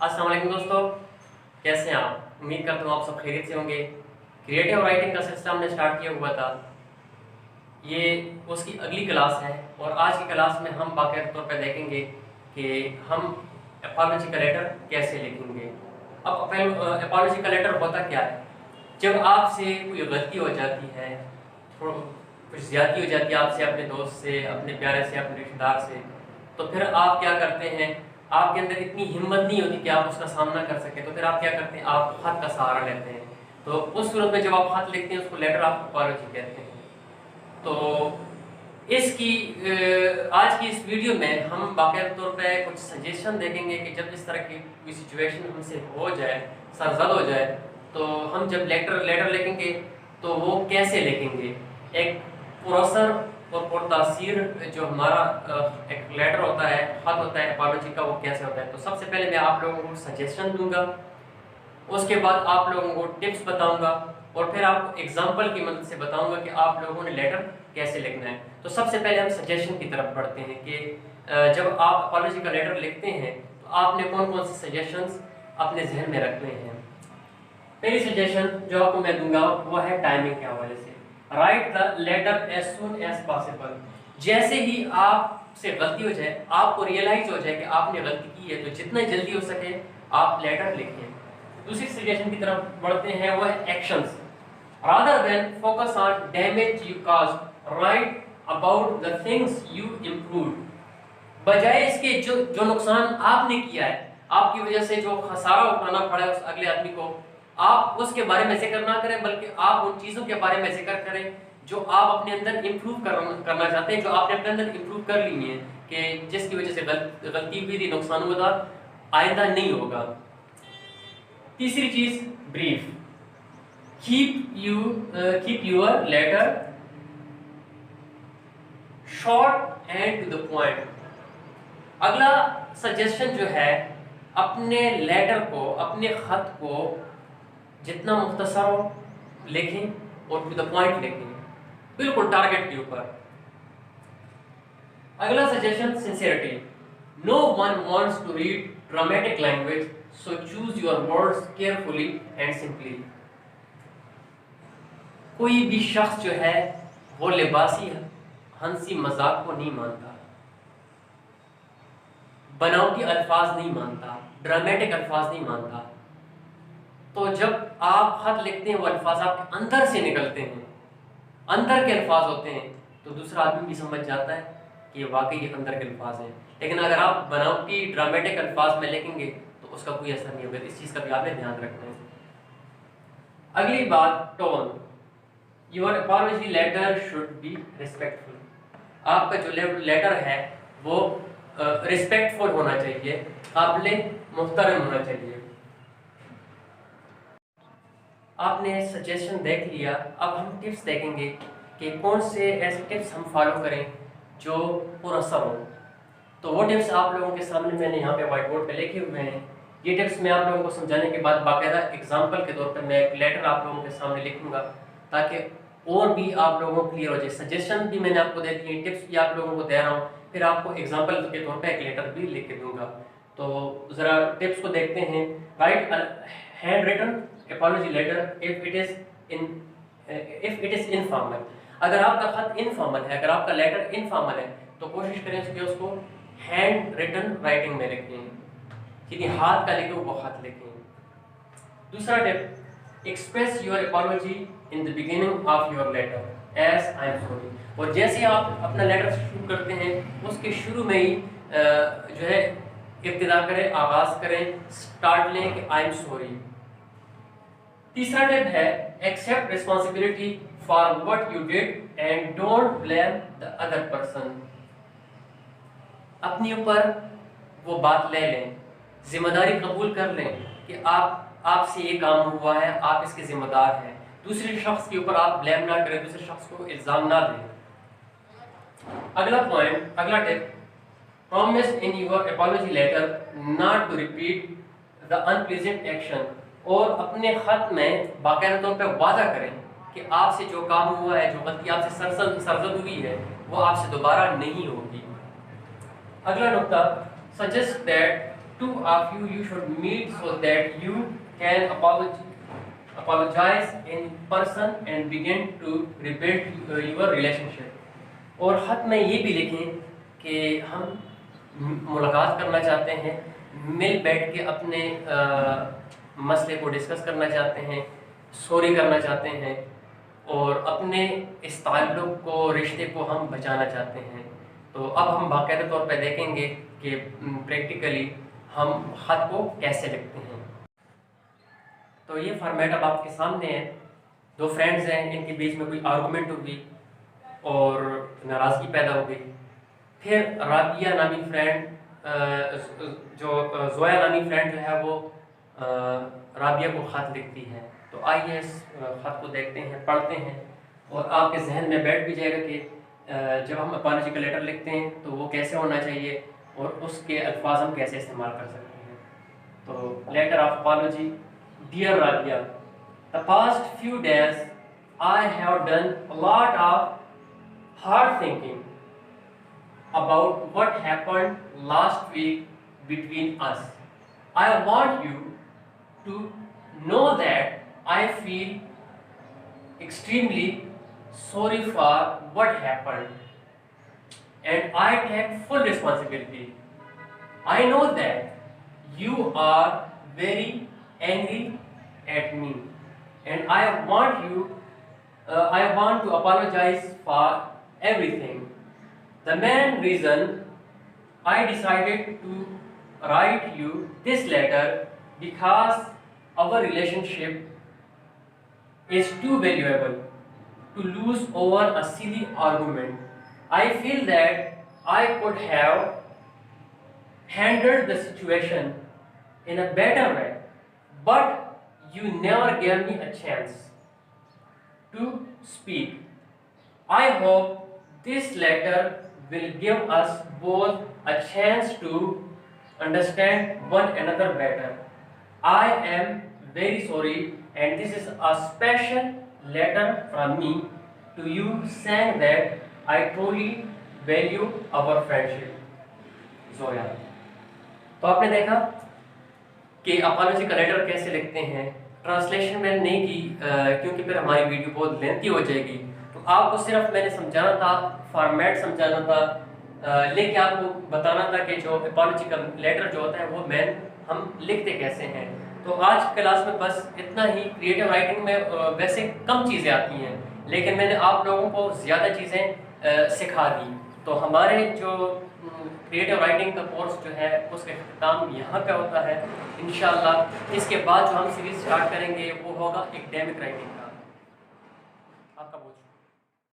अस्सलाम वालेकुम दोस्तों, कैसे हैं आप? उम्मीद करता हूँ आप सब खैरियत से होंगे। क्रिएटिव राइटिंग का सिलसिला हमने स्टार्ट किया हुआ था, ये उसकी अगली क्लास है और आज की क्लास में हम बाकायदा तौर पर देखेंगे कि हम अपॉलॉजी का लेटर कैसे लिखेंगे। अब अपॉलॉजी का लेटर होता क्या है? जब आपसे कोई गलती हो जाती है, कुछ ज़्यादती हो जाती है आपसे, अपने दोस्त से, अपने प्यारे से, अपने रिश्तेदार से, तो फिर आप क्या करते हैं? आपके अंदर इतनी हिम्मत नहीं होती कि आप उसका सामना कर सकें, तो फिर आप क्या करते हैं? आप खत का सहारा लेते हैं। तो उस सूरत में जब आप खत लिखते हैं उसको लेटर ऑफ अपॉलॉजी कहते हैं। तो इसकी आज की इस वीडियो में हम बाकायदा तौर पे कुछ सजेशन देखेंगे कि जब इस तरह की कोई सिचुएशन हमसे हो जाए, सरजद हो जाए, तो हम जब लेटर लिखेंगे तो वो कैसे लिखेंगे। एक पुरअसर और पुरतासीर जो हमारा एक लेटर होता है, खत होता है अपॉलॉजी का, वो कैसे होता है। तो सबसे पहले मैं आप लोगों को सजेशन दूंगा, उसके बाद आप लोगों को टिप्स बताऊंगा और फिर आपको एग्जांपल की मदद से बताऊंगा कि आप लोगों ने लेटर कैसे लिखना है। तो सबसे पहले हम सजेशन की तरफ बढ़ते हैं कि जब आप अपॉलॉजी का लेटर लिखते हैं तो आपने कौन कौन से सजेशंस अपने जहन में रखने हैं। पहली सजेशन जो आपको मैं दूंगा वो है टाइमिंग के हवाले से। Write the letter as soon as possible. जैसे ही आपसे गलती हो जाए, आपको रियलाइज हो जाए कि आपने गलती की है, तो जितना जल्दी हो सके आप लेटर लिखिए। दूसरी सजेशन की तरफ बढ़ते हैं, वो है actions. Rather than focus on damage you caused, right about the things you improved. बजाय इसके जो नुकसान आपने किया है, आपकी वजह से जो खसारा उठाना पड़ा है उस अगले आदमी को, आप उसके बारे में जिक्र ना करें, बल्कि आप उन चीज़ों के बारे में जिक्र करें जो आप अपने अंदर इम्प्रूव करना चाहते हैं, जो आपने अपने अंदर इम्प्रूव कर ली है, कि जिसकी वजह से गलती हुई थी, नुकसान हुआ था, आइंदा नहीं होगा। तीसरी चीज़, brief. Keep your letter short and to the point. अगला सजेशन जो है, अपने लेटर को, अपने खत को जितना मुख्तसर हो लिखें और टू द पॉइंट लिखें, बिल्कुल टारगेट के ऊपर। अगला suggestion, sincerity. No one wants to read dramatic language, so choose your words carefully and simply. कोई भी शख्स जो है वो लिबासी हंसी मजाक को नहीं मानता, बनावटी अल्फाज नहीं मानता, ड्रामेटिक अल्फाज नहीं मानता। तो जब आप खत लिखते हैं वो अल्फाज आपके अंदर से निकलते हैं, अंदर के अल्फाज होते हैं, तो दूसरा आदमी भी समझ जाता है कि ये वाकई ये अंदर के अल्फाज हैं। लेकिन अगर आप बनावटी ड्रामेटिक अल्फाज में लिखेंगे तो उसका कोई असर नहीं होगा। इस चीज़ का भी आपने ध्यान रखना है। अगली बात, tone. Your apology letter should be respectful. आपका जो लेटर है वो रिस्पेक्टफुल होना चाहिए, काबिल मुहतरम होना चाहिए। आपने सजेशन देख लिया, अब हम टिप्स देखेंगे कि कौन से ऐसे टिप्स हम फॉलो करें जो पुरअसर हो। तो वो टिप्स आप लोगों के सामने मैंने यहाँ पे व्हाइट बोर्ड पे लिखे हुए हैं। ये टिप्स मैं आप लोगों को समझाने के बाद बाकायदा एग्जाम्पल के तौर पर मैं एक लेटर आप लोगों के सामने लिखूंगा, ताकि और भी आप लोगों को क्लियर हो जाए। सजेशन भी मैंने आपको दे दिए, टिप्स भी आप लोगों को दे रहा हूँ, फिर आपको एग्जाम्पल के तौर पर एक लेटर भी लिख के दूंगा। तो ज़रा टिप्स को देखते हैं। Write handwritten apology letter if it is informal. अगर आपका खत इनफॉर्मल है, अगर आपका लेटर इनफॉर्मल है, तो कोशिश करें कि उसको हैंड रिटन राइटिंग में लिखें, सीधे हाथ का लिखे वो खत लिखें। दूसरा tip, express your apology in the beginning of your letter as I am sorry. और जैसे आप अपना लेटर शुरू करते हैं उसके शुरू में ही जो है इब्तिदा करें, आगाज करें, स्टार्ट लें कि आई एम सॉरी। तीसरा टिप है, accept responsibility for what you did and don't blame the other person. अपने ऊपर वो बात ले लें, जिम्मेदारी कबूल कर लें कि आपसे ये काम हुआ है, आप इसके जिम्मेदार हैं। दूसरे शख्स के ऊपर आप ब्लेम ना करें, दूसरे शख्स को इल्ज़ाम ना दें। अगला पॉइंट, अगला tip, promise in your apology letter not to repeat the unpleasant action. और अपने खत में बाकायदा तौर पर वादा करें कि आपसे जो काम हुआ है, जो गलती आपसे सरजद हुई है, वो आपसे दोबारा नहीं होगी। अगला नुकता, suggest that two of you should meet so that you can apologize in person and begin to rebuild your relationship. اور خط میں یہ بھی لکھیں کہ ہم ملاقات کرنا چاہتے ہیں, مل بیٹھ کے اپنے مسئلے کو ڈسکس کرنا چاہتے ہیں, سوری کرنا چاہتے ہیں, اور اپنے اس تعلق کو, رشتے کو ہم بچانا چاہتے ہیں. تو اب ہم باقاعدہ طور پہ دیکھیں گے کہ پریکٹیکلی ہم خط کو کیسے لکھتے ہیں. تو یہ فارمیٹ اب آپ کے سامنے ہے. دو فرینڈز ہیں, ان کے بیچ میں کوئی آرگومنٹ ہوگی اور ناراضگی پیدا ہو گئی. پھر رابعہ نامی فرینڈ زویا نامی فرینڈ جو ہے وہ رابعہ کو خط لکھتی ہے. تو آئیے اس خط کو دیکھتے ہیں, پڑھتے ہیں, اور آپ کے ذہن میں بیٹھ بھی جائے گا کہ جب ہم اپالوجی کا لیٹر لکھتے ہیں تو وہ کیسے ہونا چاہیے اور اس کے الفاظ ہم کیسے استعمال کر سکتے ہیں. تو letter of apology. Dear Rabia, the past few days I have done a lot of hard thinking about what happened last week between us. I want you to know that I feel extremely sorry for what happened and I take full responsibility. I know that you are very angry at me and I want to apologize for everything. The main reason I decided to write you this letter because our relationship is too valuable to lose over a silly argument. I feel that I could have handled the situation in a better way, but you never gave me a chance to speak. I hope this letter will give us both a chance to understand one another better. I am very sorry and this is a special letter from me to you saying that I truly value our friendship. Zoya. تو آپ نے دیکھا کہ apology کا letter کیسے لکھتے ہیں. Translation میں نے نہیں کی کیونکہ پھر ہماری ویڈیو بہت لینتھی ہو جائے گی. تو آپ کو صرف میں نے سمجھانا تھا, فارمیٹ سمجھانا تھا, لے کے آپ کو بتانا تھا کہ جو اپالوجی کا لیٹر جو ہوتا ہے وہ مین ہم لکھتے کیسے ہیں. تو آج کلاس میں بس اتنا ہی. کریٹو رائٹنگ میں ویسے کم چیزیں آتی ہیں لیکن میں نے آپ لوگوں کو زیادہ چیزیں سکھا دی. تو ہمارے جو کریٹو رائٹنگ کا کورس جو ہے اس کا اختتام یہاں پہ ہوتا ہے انشاءاللہ. اس کے بعد جو ہم سیریز سٹارٹ کریں گے وہ ہوگا ایکڈیمک رائٹنگ کا.